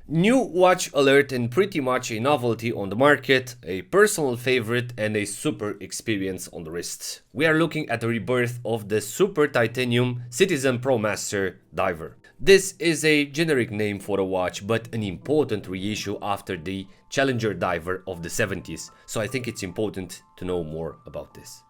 New watch alert and pretty much a novelty on the market, a personal favorite and a super experience on the wrist. We are looking at the rebirth of the Super Titanium Citizen Promaster diver. This is a generic name for a watch, but an important reissue after the Challenger diver of the 70s, so I think it's important to know more about this.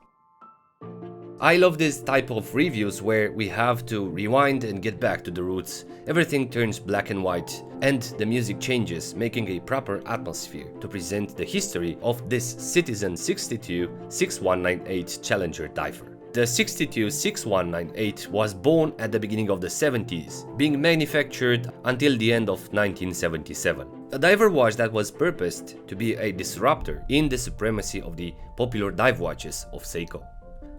I love this type of reviews where we have to rewind and get back to the roots. Everything turns black and white and the music changes, making a proper atmosphere to present the history of this Citizen 62-6198 Challenger diver. The 62-6198 was born at the beginning of the 70s, being manufactured until the end of 1977. A diver watch that was purposed to be a disruptor in the supremacy of the popular dive watches of Seiko.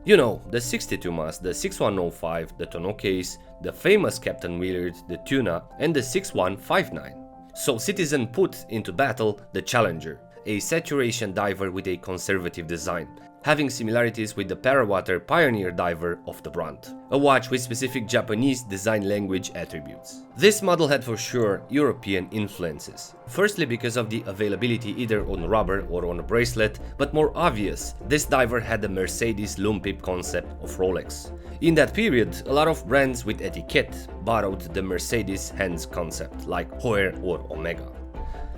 You know, the 62 mast, the 6105, the tonneau case, the famous Captain Willard, the Tuna, and the 6159. So Citizen put into battle the Challenger, a saturation diver with a conservative design, having similarities with the Parawater Pioneer diver of the brand, a watch with specific Japanese design language attributes. This model had for sure European influences, firstly because of the availability either on rubber or on a bracelet, but more obvious, this diver had the Mercedes Lumpip concept of Rolex. In that period, a lot of brands with etiquette borrowed the Mercedes hands concept, like Hoer or Omega.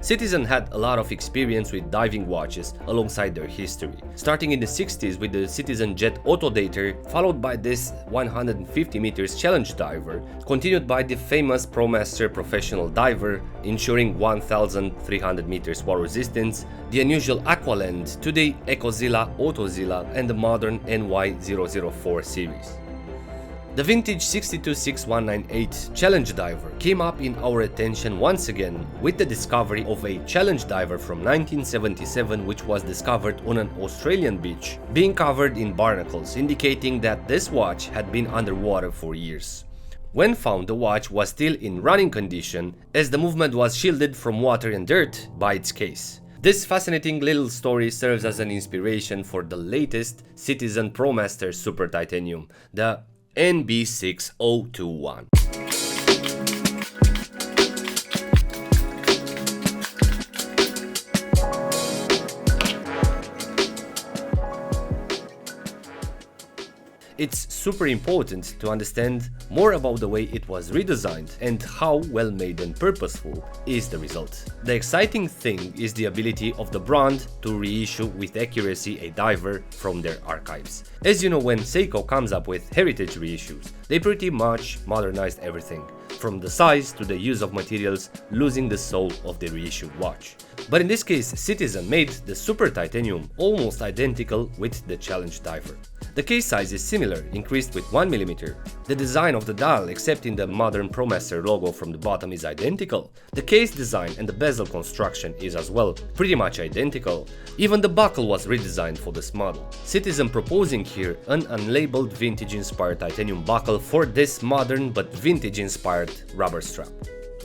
Citizen had a lot of experience with diving watches alongside their history, starting in the 60s with the Citizen Jet Autodater, followed by this 150 meters challenge diver, continued by the famous Promaster professional diver, ensuring 1300 meters wall resistance, the unusual Aqualand to the Ecozilla, Autozilla and the modern NY004 series. The vintage 62-6198 Challenge diver came up in our attention once again with the discovery of a Challenge diver from 1977 which was discovered on an Australian beach, being covered in barnacles, indicating that this watch had been underwater for years. When found, the watch was still in running condition as the movement was shielded from water and dirt by its case. This fascinating little story serves as an inspiration for the latest Citizen Promaster Super Titanium, the NB6021. It's super important to understand more about the way it was redesigned and how well made and purposeful is the result. The exciting thing is the ability of the brand to reissue with accuracy a diver from their archives. As you know, when Seiko comes up with heritage reissues, they pretty much modernized everything, from the size to the use of materials, losing the soul of the reissued watch. But in this case, Citizen made the Super Titanium almost identical with the Challenge diver. The case size is similar, increased with 1 mm. The design of the dial, except in the modern Promaster logo from the bottom, is identical. The case design and the bezel construction is as well pretty much identical. Even the buckle was redesigned for this model. Citizen proposing here an unlabeled vintage-inspired titanium buckle for this modern but vintage-inspired rubber strap.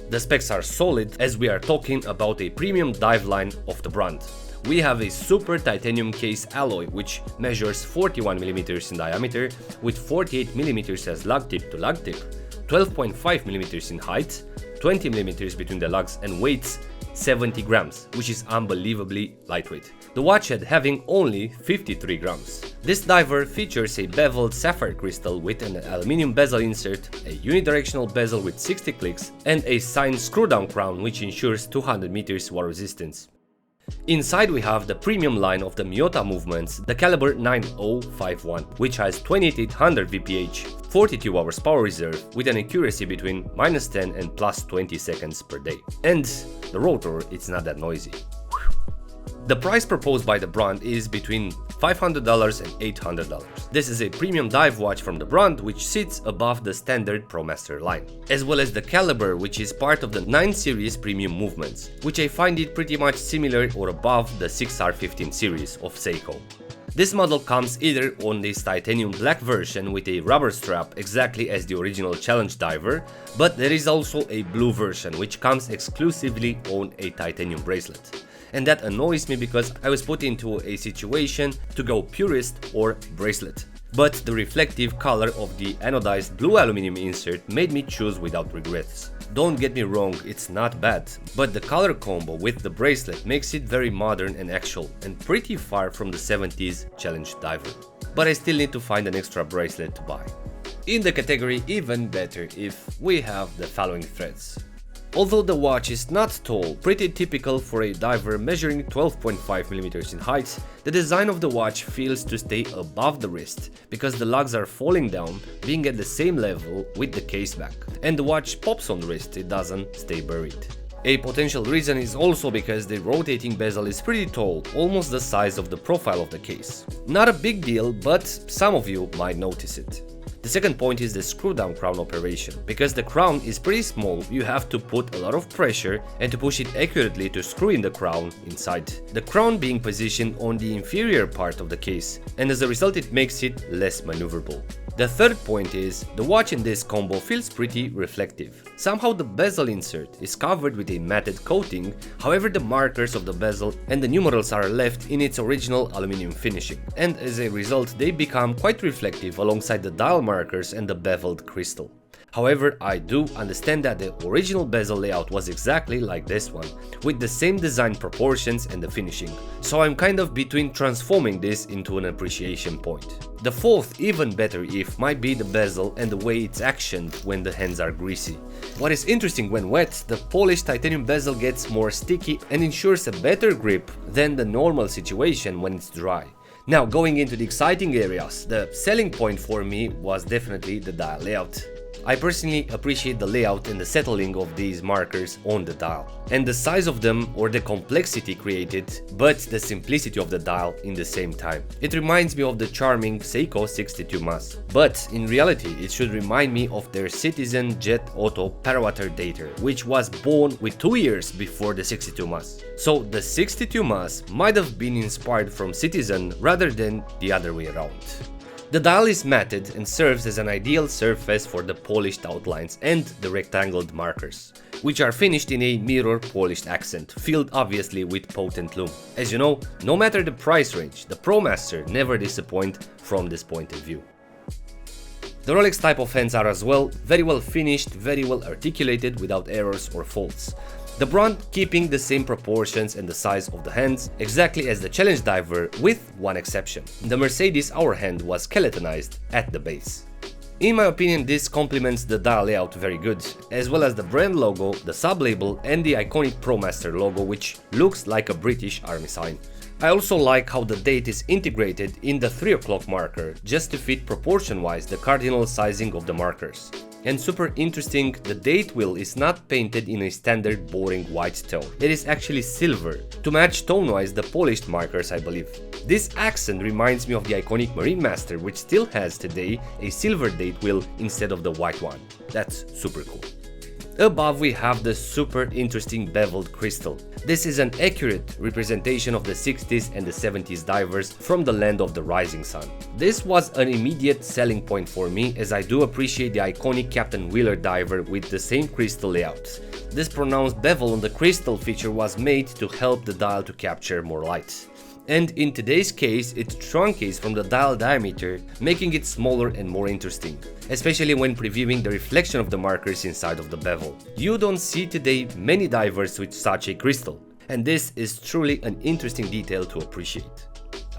The specs are solid as we are talking about a premium dive line of the brand. We have a super titanium case alloy which measures 41 mm in diameter with 48 mm as lug tip to lug tip, 12.5 mm in height, 20 mm between the lugs and weighs 70 grams, which is unbelievably lightweight. The watch head having only 53 grams. This diver features a beveled sapphire crystal with an aluminium bezel insert, a unidirectional bezel with 60 clicks, and a signed screw-down crown which ensures 200 meters wall resistance. Inside we have the premium line of the Miyota movements, the caliber 9051, which has 2800 VPH, 42 hours power reserve with an accuracy between -10 and +20 seconds per day. And the rotor, it's not that noisy. The price proposed by the brand is between $500 and $800. This is a premium dive watch from the brand which sits above the standard Promaster line, as well as the caliber which is part of the 9 series premium movements, which I find it pretty much similar or above the 6R15 series of Seiko. This model comes either on this titanium black version with a rubber strap exactly as the original Challenge diver, but there is also a blue version which comes exclusively on a titanium bracelet. And that annoys me because I was put into a situation to go purist or bracelet. But the reflective color of the anodized blue aluminum insert made me choose without regrets. Don't get me wrong, it's not bad, but the color combo with the bracelet makes it very modern and actual, and pretty far from the 70s challenge diver. But I still need to find an extra bracelet to buy. In the category even better if we have the following threads. Although the watch is not tall, pretty typical for a diver measuring 12.5mm in height, the design of the watch feels to stay above the wrist, because the lugs are falling down, being at the same level with the case back, and the watch pops on the wrist, it doesn't stay buried. A potential reason is also because the rotating bezel is pretty tall, almost the size of the profile of the case. Not a big deal, but some of you might notice it. The second point is the screw-down crown operation. Because the crown is pretty small, you have to put a lot of pressure and to push it accurately to screw in the crown inside. The crown being positioned on the inferior part of the case, and as a result it makes it less maneuverable. The third point is, the watch in this combo feels pretty reflective. Somehow the bezel insert is covered with a matted coating, however the markers of the bezel and the numerals are left in its original aluminum finishing, and as a result they become quite reflective alongside the dial markers and the beveled crystal. However, I do understand that the original bezel layout was exactly like this one, with the same design proportions and the finishing, so I'm kind of between transforming this into an appreciation point. The fourth, even better if, might be the bezel and the way it's actioned when the hands are greasy. What is interesting, when wet, the polished titanium bezel gets more sticky and ensures a better grip than the normal situation when it's dry. Now, going into the exciting areas, the selling point for me was definitely the dial layout. I personally appreciate the layout and the settling of these markers on the dial, and the size of them or the complexity created, but the simplicity of the dial in the same time. It reminds me of the charming Seiko 62 Mas, but in reality it should remind me of their Citizen Jet Auto Parawatt dater, which was born with 2 years before the 62 Mas. So the 62 Mas might have been inspired from Citizen rather than the other way around. The dial is matted and serves as an ideal surface for the polished outlines and the rectangled markers, which are finished in a mirror polished accent, filled obviously with potent lume. As you know, no matter the price range, the Promaster never disappoints from this point of view. The Rolex type of hands are as well very well finished, very well articulated without errors or faults. The brand keeping the same proportions and the size of the hands, exactly as the challenge diver, with one exception. The Mercedes hour hand was skeletonized at the base. In my opinion, this complements the dial layout very good, as well as the brand logo, the sub-label and the iconic Promaster logo, which looks like a British army sign. I also like how the date is integrated in the 3 o'clock marker, just to fit proportion-wise the cardinal sizing of the markers. And super interesting, the date wheel is not painted in a standard boring white tone. It is actually silver, to match tone-wise the polished markers, I believe. This accent reminds me of the iconic Marine Master, which still has today a silver date wheel instead of the white one. That's super cool. Above we have the super interesting beveled crystal. This is an accurate representation of the 60s and the 70s divers from the land of the rising sun. This was an immediate selling point for me, as I do appreciate the iconic Captain Wheeler diver with the same crystal layout. This pronounced bevel on the crystal feature was made to help the dial to capture more light. And in today's case, it truncates from the dial diameter, making it smaller and more interesting, especially when previewing the reflection of the markers inside of the bevel. You don't see today many divers with such a crystal, and this is truly an interesting detail to appreciate.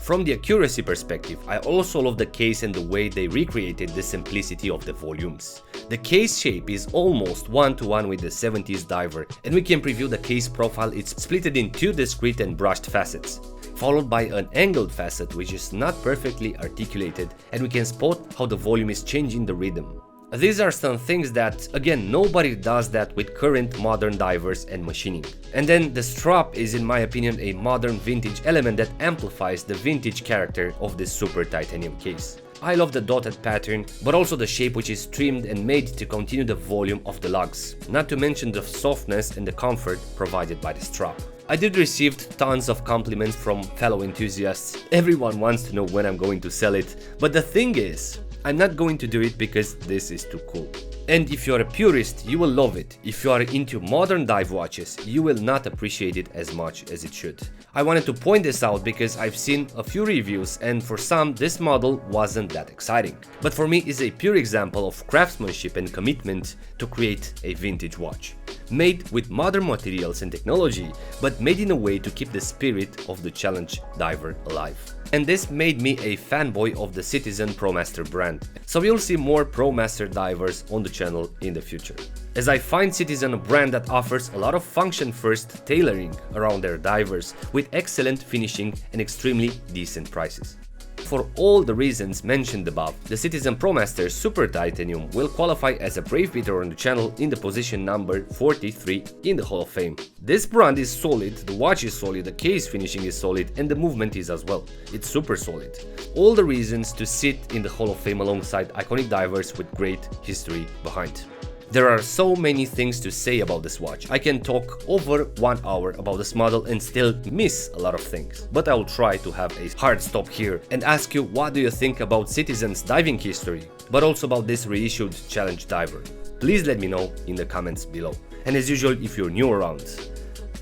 From the accuracy perspective, I also love the case and the way they recreated the simplicity of the volumes. The case shape is almost one-to-one with the 70s diver, and we can preview the case profile. It's splitted in 2 discrete and brushed facets, followed by an angled facet which is not perfectly articulated, and we can spot how the volume is changing the rhythm. These are some things that, again, nobody does that with current modern divers and machining. And then the strap is, in my opinion, a modern vintage element that amplifies the vintage character of this super titanium case. I love the dotted pattern, but also the shape which is trimmed and made to continue the volume of the lugs, not to mention the softness and the comfort provided by the strap. I did receive tons of compliments from fellow enthusiasts. Everyone wants to know when I'm going to sell it, but the thing is, I'm not going to do it because this is too cool. And if you are a purist, you will love it. If you are into modern dive watches, you will not appreciate it as much as it should. I wanted to point this out because I've seen a few reviews and for some this model wasn't that exciting. But for me it's a pure example of craftsmanship and commitment to create a vintage watch. Made with modern materials and technology, but made in a way to keep the spirit of the challenge diver alive. And this made me a fanboy of the Citizen Promaster brand. So you'll see more Promaster divers on the channel in the future, as I find Citizen a brand that offers a lot of function-first tailoring around their divers with excellent finishing and extremely decent prices. For all the reasons mentioned above, the Citizen Promaster Super Titanium will qualify as a brave beater on the channel in the position number 43 in the Hall of Fame. This brand is solid, the watch is solid, the case finishing is solid, and the movement is as well. It's super solid. All the reasons to sit in the Hall of Fame alongside iconic divers with great history behind. There are so many things to say about this watch. I can talk over 1 hour about this model and still miss a lot of things. But I will try to have a hard stop here and ask you, what do you think about Citizen's diving history, but also about this reissued challenge diver? Please let me know in the comments below. And as usual, if you're new around,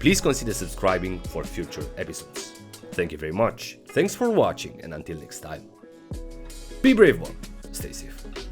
please consider subscribing for future episodes. Thank you very much. Thanks for watching, and until next time, be brave one, stay safe.